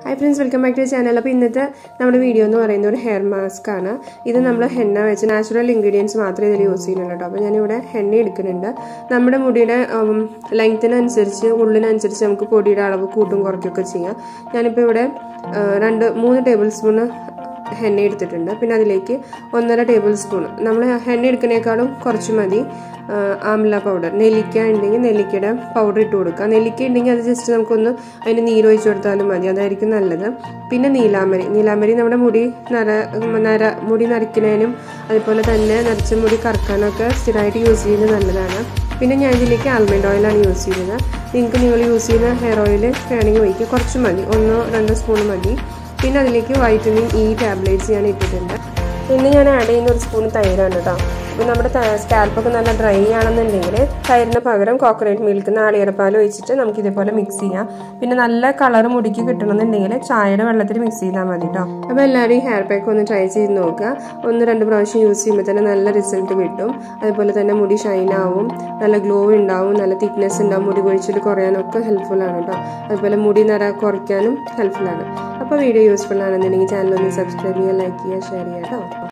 Hi friends, welcome back to the channel. അപ്പോൾ ഇന്നത്തെ നമ്മുടെ വീഡിയോ എന്ന് പറയുന്നത് ഒരു ഹെയർ മാസ്ക് ആണ്. ഇത് നമ്മൾ ഹെന്ന വെച്ച് നാച്ചുറൽ ഇൻഗ്രീഡിയൻസ് മാത്രമേ ഇതിൽ യൂസ് ചെയ്യുന്നുള്ളൂ കേട്ടോ. അപ്പോൾ ഞാനിവിടെ ഹെന്ന എടുക്കുന്നുണ്ട്. നമ്മുടെ മുടിയുടെ ലെങ്ത്തിനനുസരിച്ച് ഉള്ളിനനുസരിച്ച് നമുക്ക് പൊടിയുടെ അളവ് കൂട്ടും കുറയ്ക്കുകയൊക്കെ ചെയ്യാം. ഞാനിപ്പോൾ ഇവിടെ 2-3 ടേബിൾ സ്പൂൺ ഹെന്ന എടുത്തിട്ടുണ്ട്. പിന്നെ അതിലേക്ക് 1.5 ടേബിൾ സ്പൂൺ നമ്മൾ ഹെന്ന എടുക്കുന്നതിനേക്കാളും കുറച്ച് മതി ആംല പൗഡർ. നെല്ലിക്ക ഉണ്ടെങ്കിൽ നെല്ലിക്കയുടെ പൗഡർ ഇട്ട് കൊടുക്കുക. നെല്ലിക്ക ഉണ്ടെങ്കിൽ അത് ജസ്റ്റ് നമുക്കൊന്ന് അതിന് നീരൊഴിച്ച് കൊടുത്താലും മതി, അതായിരിക്കും നല്ലത്. പിന്നെ നീലാമരി നമ്മുടെ മുടി നരയ്ക്കുന്നതിനും അതുപോലെ തന്നെ നരച്ച മുടി കറക്കാനൊക്കെ സ്ഥിരമായിട്ട് യൂസ് ചെയ്യുന്നത് നല്ലതാണ്. പിന്നെ ഞാൻ ഇതിലേക്ക് ആൽമണ്ട് ഓയിലാണ് യൂസ് ചെയ്യുന്നത്. നിങ്ങൾ യൂസ് ചെയ്യുന്ന ഹെയർ ഓയിൽ വേണമെങ്കിൽ ഒഴിക്കുക, കുറച്ച് മതി, 1-2 സ്പൂൺ മതി. പിന്നെ അതിലേക്ക് വൈറ്റമിൻ ഇ ടാബ്ലറ്റ്സ് ഞാൻ ഇട്ടിട്ടുണ്ട്. പിന്നെ ഞാൻ ആഡ് ചെയ്യുന്ന 1 സ്പൂൺ തൈരാണ് കേട്ടോ. അപ്പോൾ നമ്മുടെ സ്കാൽപ്പൊക്കെ നല്ല ഡ്രൈ ആണെന്നുണ്ടെങ്കിൽ തൈരിന് പകരം കോക്കനട്ട് മിൽക്ക് നാളികേരപ്പാൽ ഒഴിച്ചിട്ട് നമുക്ക് ഇതേപോലെ മിക്സ് ചെയ്യാം. പിന്നെ നല്ല കളർ മുടിക്ക് കിട്ടണമെന്നുണ്ടെങ്കിൽ ചായയുടെ വെള്ളത്തിൽ മിക്സ് ചെയ്താൽ മതി കേട്ടോ. അപ്പോൾ എല്ലാവരും ഈ ഹെയർ പാക്ക് ഒന്ന് ട്രൈ ചെയ്ത് നോക്കുക. 1-2 പ്രാവശ്യം യൂസ് ചെയ്യുമ്പോൾ തന്നെ നല്ല റിസൾട്ട് കിട്ടും. അതുപോലെ തന്നെ മുടി ഷൈൻ ആവും, നല്ല ഗ്ലോ ഉണ്ടാവും, നല്ല തിക്നെസ് ഉണ്ടാവും, മുടി കൊഴിച്ചിൽ കുറയാനൊക്കെ ഹെൽപ്ഫുൾ ആണ് കേട്ടോ. അതുപോലെ മുടി നര കുറയ്ക്കാനും ഹെൽപ്ഫുൾ ആണ്. അപ്പോൾ വീഡിയോ യൂസ്ഫുൾ ആണെന്നുണ്ടെങ്കിൽ ചാനൽ ഒന്ന് സബ്സ്ക്രൈബ് ചെയ്യുക, ലൈക്ക് ചെയ്യുക, ഷെയർ ചെയ്യുക കേട്ടോ.